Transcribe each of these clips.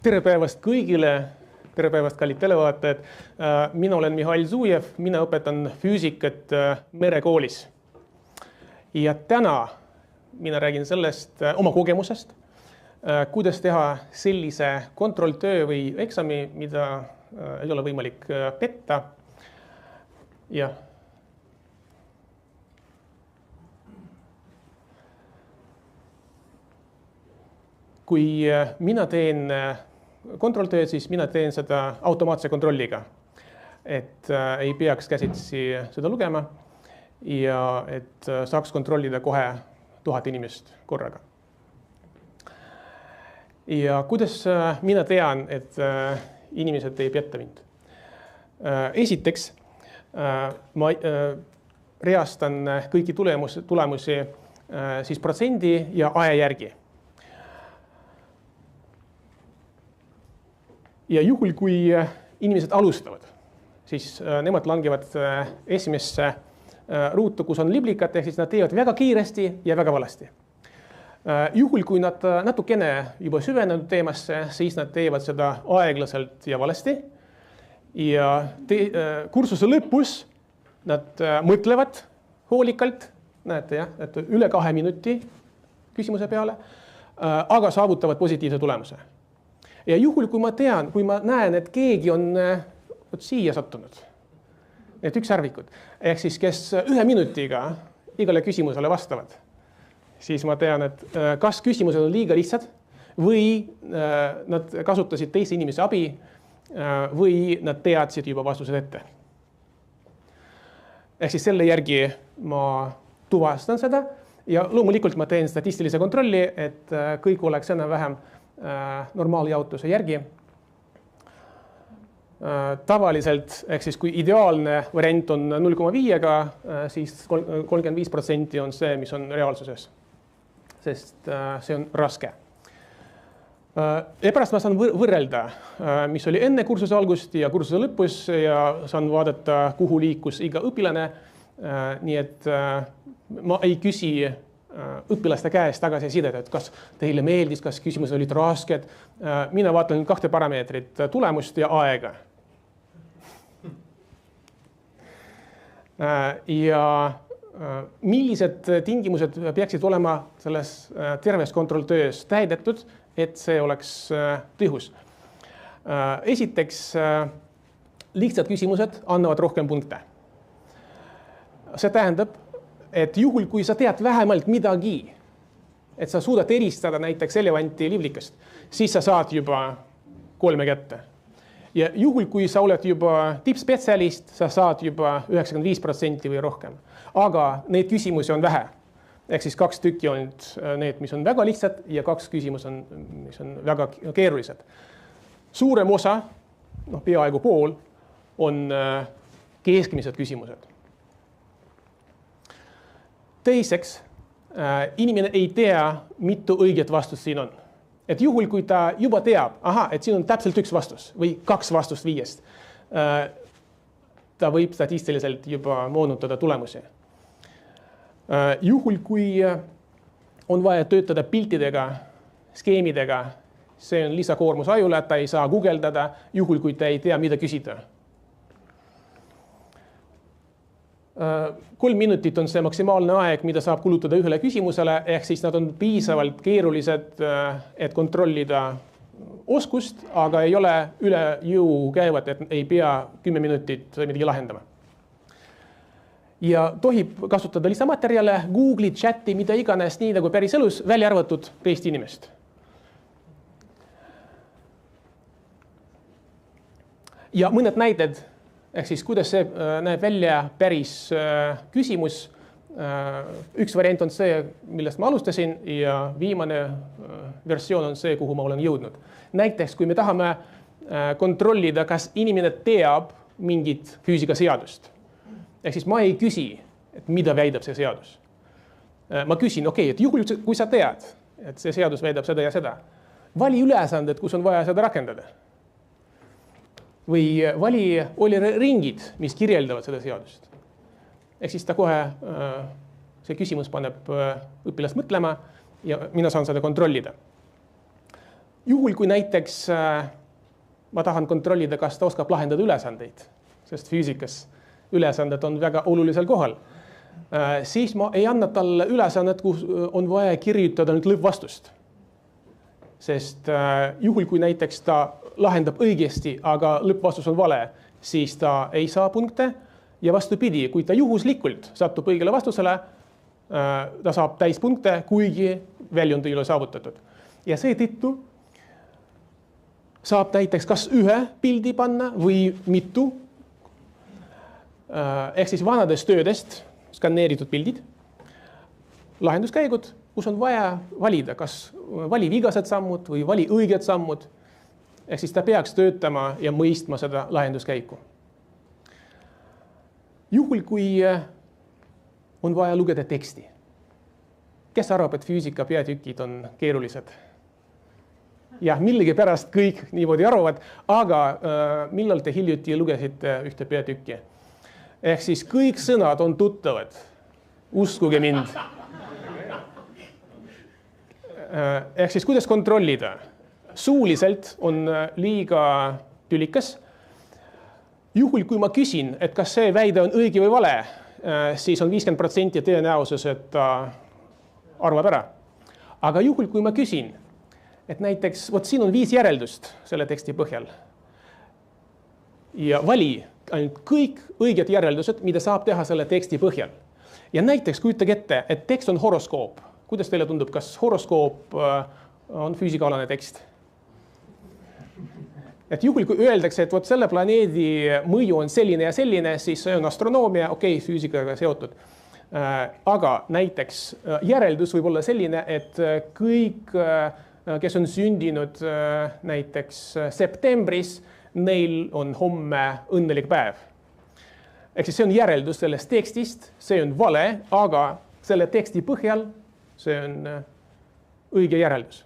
Tere päevast kõigile, tere päevast kallid televaatajad. Mina olen Mihhail Zujev, mina õpetan füüsikat merekoolis. Ja täna mina räägin sellest oma kogemusest, kuidas teha sellise kontrolltöö või eksami, mida ei ole võimalik petta. Ja kui mina teen kontrolltööd, siis mina teen seda automaatse kontrolliga, et ei peaks käsitsi seda lugema ja et saaks kontrollida kohe 1000 inimest korraga. Ja kuidas mina tean, et inimesed ei petta mind? Esiteks, ma reastan kõiki tulemusi siis protsendi ja aja järgi. Ja juhul, kui inimesed alustavad, siis nemad langevad esimesse ruutu, kus on liblikad, ehk siis nad teevad väga kiiresti ja väga valesti. Juhul, kui nad natukene juba süvenenud teemasse, siis nad teevad seda aeglaselt ja valesti. Ja kursuse lõpus nad mõtlevad hoolikalt, näete jah, et üle 2 minuti küsimuse peale, aga saavutavad positiivse tulemuse. Ja juhul, kui ma näen, et keegi on siia sattunud, need ükssarvikud, ehk siis kes 1 minutiga igale küsimusele vastavad, siis ma tean, et kas küsimused on liiga lihtsad või nad kasutasid teise inimese abi või nad teadsid juba vastused ette. Ehk siis selle järgi ma tuvastan seda ja loomulikult ma teen statistilise kontrolli, et kõik oleks enam-vähem normaaljaotuse järgi. Tavaliselt, ehk siis kui ideaalne variant on 0,5-ga, siis 35% on see, mis on reaalsuses, sest see on raske. Ja pärast ma saan võrrelda, mis oli enne kursuse algust ja kursuse lõpus ja saan vaadata, kuhu liikus iga õpilane. Nii et ma ei küsi õpilaste käest tagasisidet, et kas teile meeldis, kas küsimused olid rasked. Mina vaatan 2 parameetrit, tulemust ja aega. Ja millised tingimused peaksid olema selles terves kontrolltöös täidetud, et see oleks tõhus. Esiteks, lihtsad küsimused annavad rohkem punkte. See tähendab, et juhul, kui sa tead vähemalt midagi, et sa suudad eristada näiteks elevanti liblikast, siis sa saad juba 3 kätte. Ja juhul, kui sa oled juba tippspetsialist, sa saad juba 95% või rohkem. Aga neid küsimusi on vähe. Ehk siis 2 tükki on need, mis on väga lihtsad ja 2 küsimus on, mis on väga keerulised. Suurem osa, peaaegu pool, on keskmised küsimused. Teiseks, inimene ei tea, mitu õiget vastust siin on. Et juhul, kui ta juba teab, et siin on täpselt 1 vastus või 2 vastust 5, ta võib statistiliselt juba moonutada tulemusi. Juhul, kui on vaja töötada piltidega, skeemidega, see on lisakoormus ajule, ta ei saa guugeldada, juhul, kui ta ei tea, mida küsida. 3 minutit on see maksimaalne aeg, mida saab kulutada ühele küsimusele, ehk siis nad on piisavalt keerulised, et kontrollida oskust, aga ei ole üle jõu käivad, et ei pea 10 minutit midagi lahendama. Ja tohib kasutada lisamaterjale, Google'i, chati, mida iganes, nii nagu päris elus, välja arvatud teist inimest. Ja mõned näited, ehk siis kuidas see näeb välja päris küsimus. Üks variant on see, millest ma alustasin ja viimane versioon on see, kuhu ma olen jõudnud. Näiteks, kui me tahame kontrollida, kas inimene teab mingit füüsikaseadust. Ehk siis ma ei küsi, et mida väidab see seadus. Ma küsin, et juhul, kui sa tead, et see seadus väidab seda ja seda, vali ülesanded, kus on vaja seda rakendada. Või vali ringid, mis kirjeldavad seda seadust. Ehk siis ta kohe, see küsimus paneb õpilast mõtlema ja mina saan seda kontrollida. Juhul, kui näiteks ma tahan kontrollida, kas ta oskab lahendada ülesandeid, sest füüsikas ülesanded on väga olulisel kohal, siis ma ei anna talle ülesannet, kus on vaja kirjutada nüüd lõppvastust. Sest juhul, kui näiteks ta lahendab õigesti, aga lõppvastus on vale, siis ta ei saa punkte ja vastupidi, kui ta juhuslikult satub õigele vastusele, ta saab täispunkte, kuigi väljund ei ole saavutatud. Ja seetõttu saab näiteks kas ühe pildi panna või mitu, ehk siis vanadest töödest skanneeritud pildid, lahenduskäigud, kus on vaja valida, kas vali vigased sammud või vali õiged sammud. Ehk siis ta peaks töötama ja mõistma seda lahenduskäiku. Juhul, kui on vaja lugeda teksti. Kes arvab, et füüsika peatükid on keerulised? Ja millegi pärast kõik niimoodi arvavad, aga millal te hiljuti lugesite ühte peatükki? Ehk siis kõik sõnad on tuttavad. Uskuge mind. Ehk siis kuidas kontrollida? Suuliselt on liiga tülikas. Juhul, kui ma küsin, et kas see väide on õige või vale, siis on 50% tõenäosus, et ta arvab ära. Aga juhul, kui ma küsin, et näiteks, vot siin on 5 järeldust selle teksti põhjal. Ja vali ainult kõik õiged järeldused, mida saab teha selle teksti põhjal. Ja näiteks kujutage ette, et tekst on horoskoop. Kuidas teile tundub, kas horoskoop on füüsikaalane tekst? Et juhul, kui öeldakse, et vot selle planeedi mõju on selline ja selline, siis see on astronoomia, okei, füüsikaga seotud. Aga näiteks järeldus võib olla selline, et kõik, kes on sündinud näiteks septembris, neil on homme õnnelik päev. Ehk siis see on järeldus sellest tekstist, see on vale, aga selle teksti põhjal see on õige järeldus.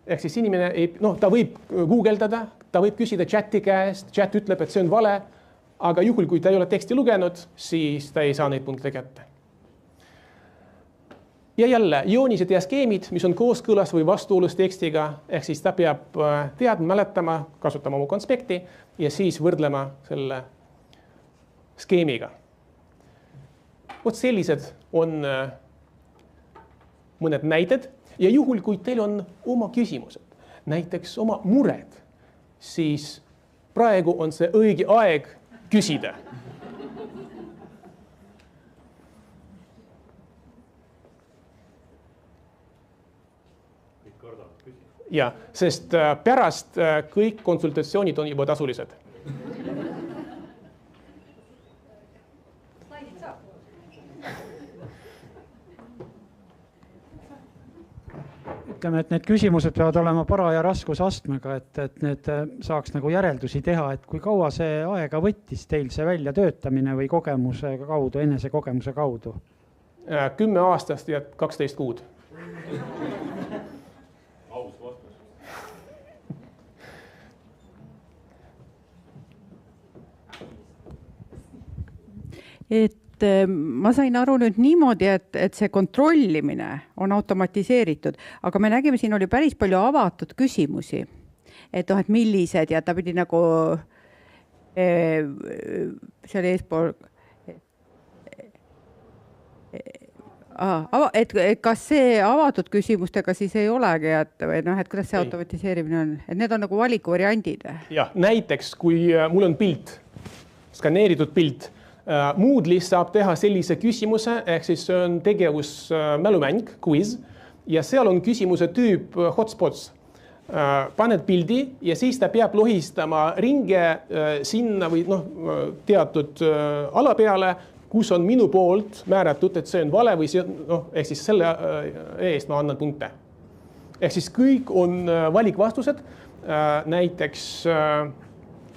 Ehk siis inimene, ta võib googeldada, ta võib küsida chati käest, chat ütleb, et see on vale, aga juhul, kui ta ei ole teksti lugenud, siis ta ei saa neid punkte kätte. Ja jälle joonised ja skeemid, mis on kooskõlas või vastuolus tekstiga, ehk siis ta peab teadma, mäletama, kasutama oma konspekti ja siis võrdlema selle skeemiga. Vot sellised on mõned näited ja juhul, kui teil on oma küsimused, näiteks oma mured, siis praegu on see õige aeg küsida. Ja, sest pärast kõik konsultatsioonid on juba tasulised. Ütleme, et need küsimused peavad olema paraja raskusastmega, et need saaks nagu järeldusi teha, et kui kaua see aega võttis teil see välja töötamine või kogemuse kaudu, enese kogemuse kaudu? 10 aastast ja 12 kuud. Et ma sain aru nüüd niimoodi, et see kontrollimine on automatiseeritud, aga me nägime, siin oli päris palju avatud küsimusi, et millised ja ta pidi nagu seal eespool, et kas see avatud küsimustega siis ei olegi, et kuidas see automatiseerimine on, et need on nagu valikuvariandid? Ja, näiteks, kui mul on pilt, skaneeritud pilt, Moodle'is saab teha sellise küsimuse, ehk siis see on tegevus mälumäng, quiz, ja seal on küsimuse tüüp hotspots. Paned pildi ja siis ta peab lohistama ringe sinna või teatud ala peale, kus on minu poolt määratud, et see on vale või see, ehk siis selle eest ma annan punkte. Ehk siis kõik on valikvastused, näiteks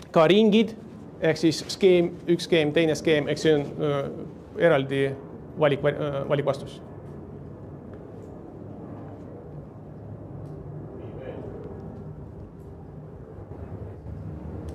ka ringid, ehk siis skeem, üks skeem, teine skeem, ehk see on eraldi valikvastus.